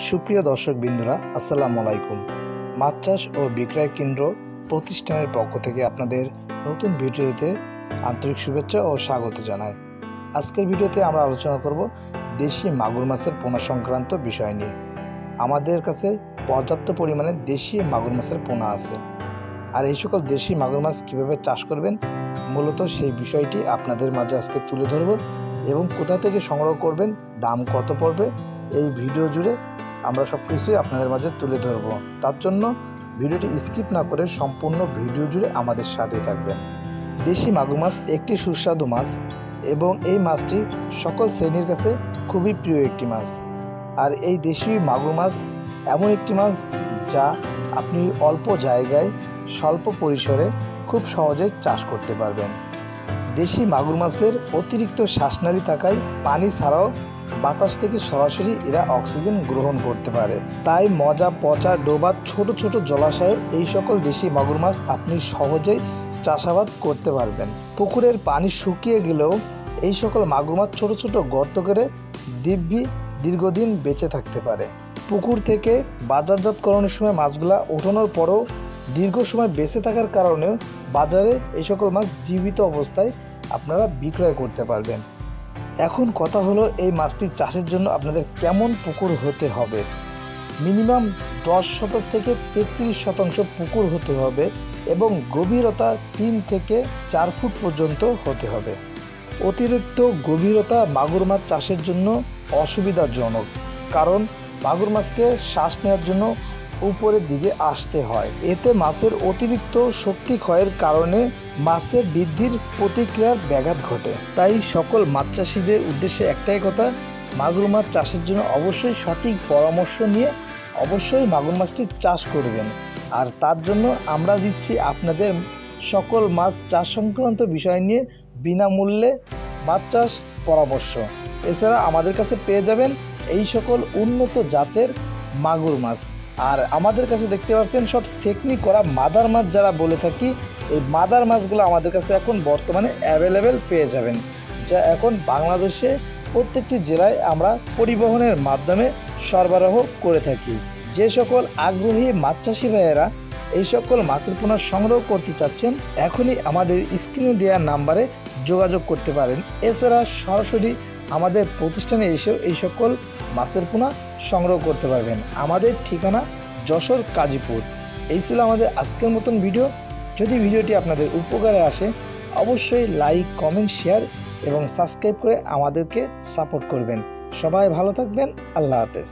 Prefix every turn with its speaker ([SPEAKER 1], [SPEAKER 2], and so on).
[SPEAKER 1] সুপ্রিয় দর্শক বিন্দুরা, আসসালামু আলাইকুম। মাছ চাষ ও বিক্রয় কেন্দ্র প্রতিষ্ঠানের পক্ষ থেকে আপনাদের নতুন ভিডিওতে আন্তরিক শুভেচ্ছা ও স্বাগত জানাই। আজকের ভিডিওতে আমরা আলোচনা করব দেশি মাগুর মাছের পোনা সংক্রান্ত বিষয় নিয়ে। আমাদের কাছে পর্যাপ্ত পরিমাণে দেশি মাগুর মাছের পোনা আছে, আর এই সকল দেশি মাগুর মাছ কীভাবে চাষ করবেন মূলত সেই বিষয়টি আপনাদের মাঝে আজকে তুলে ধরব, এবং কোথা থেকে সংগ্রহ করবেন, দাম কত পড়বে, এই ভিডিও জুড়ে আমরা সব কিছুই আপনাদের মাঝে তুলে ধরব। তার জন্য ভিডিওটি স্কিপ না করে সম্পূর্ণ ভিডিও জুড়ে আমাদের সাথে থাকবেন। দেশি মাগুর মাছ একটি সুস্বাদু মাছ, এবং এই মাছটি সকল শ্রেণীর কাছে খুবই প্রিয় একটি মাছ। আর এই দেশি মাগুর মাছ এমন একটি মাছ যা আপনি অল্প জায়গায় স্বল্প পরিসরে খুব সহজে চাষ করতে পারবেন। দেশি মাগুর মাছের অতিরিক্ত শ্বাসনালী থাকায় পানি ছাড়াও বাতাস থেকে সরাসরি এরা অক্সিজেন গ্রহণ করতে পারে। তাই মজা, পচা, ডোবা, ছোট ছোট জলাশয়ে এই সকল দেশি মাগুর মাছ আপনি সহজেই চাষাবাদ করতে পারবেন। পুকুরের পানি শুকিয়ে গেলেও এই সকল মাগুর মাছ ছোট ছোট গর্ত করে দিব্যি দীর্ঘদিন বেঁচে থাকতে পারে। পুকুর থেকে বাজারজাতকরণের সময় মাছগুলা ওঠানোর পরেও দীর্ঘ সময় বেঁচে থাকার কারণেও বাজারে এই সকল মাছ জীবিত অবস্থায় আপনারা বিক্রয় করতে পারবেন। এখন কথা হলো, এই মাছটি চাষের জন্য আপনাদের কেমন পুকুর হতে হবে। মিনিমাম 10 শতক থেকে 33 শতাংশ পুকুর হতে হবে, এবং গভীরতা 3 থেকে 4 ফুট পর্যন্ত হতে হবে। অতিরিক্ত গভীরতা মাগুর মাছ চাষের জন্য অসুবিধাজনক, কারণ মাগুর মাছকে শ্বাস নেওয়ার জন্য উপরের দিকে আসতে হয়। এতে মাছের অতিরিক্ত শক্তি ক্ষয়ের কারণে মাছের বৃদ্ধির প্রতিক্রিয়ার ব্যাঘাত ঘটে। তাই সকল মাছ চাষিদের উদ্দেশ্যে একটাই কথা, মাগুর মাছ চাষের জন্য অবশ্যই সঠিক পরামর্শ নিয়ে অবশ্যই মাগুর মাছটি চাষ করবেন। আর তার জন্য আমরা দিচ্ছি আপনাদের সকল মাছ চাষ সংক্রান্ত বিষয় নিয়ে বিনামূল্যে মাছ চাষ পরামর্শ। এছাড়া আমাদের কাছে পেয়ে যাবেন এই সকল উন্নত জাতের মাগুর মাছ। আর আমাদের কাছে দেখতে পাচ্ছেন সব সেকনি করা মাদার মাছ যারা বলে থাকি, এই মাদার মাছগুলো আমাদের কাছে এখন বর্তমানে অ্যাভেলেবেল পেয়ে যাবেন, যা এখন বাংলাদেশে প্রত্যেকটি জেলায় আমরা পরিবহনের মাধ্যমে সরবরাহ করে থাকি। যে সকল আগ্রহী মাছ চাষি ভাইয়েরা এই সকল মাছের পোনা সংগ্রহ করতে চাচ্ছেন, এখনই আমাদের স্ক্রিনে দেওয়া নাম্বারে যোগাযোগ করতে পারেন। এছাড়া সরাসরি আমাদের প্রতিষ্ঠানে এসেও এই সকল মাছের পোনা সংগ্রহ করতে পারবেন। আমাদের ঠিকানা যশোর কাজীপুর। এই ছিল আমাদের আজকের মতন ভিডিও। যদি ভিডিওটি আপনাদের উপকারে আসে অবশ্যই লাইক, কমেন্ট, শেয়ার এবং সাবস্ক্রাইব করে আমাদেরকে সাপোর্ট করবেন। সবাই ভালো থাকবেন। আল্লাহ হাফেজ।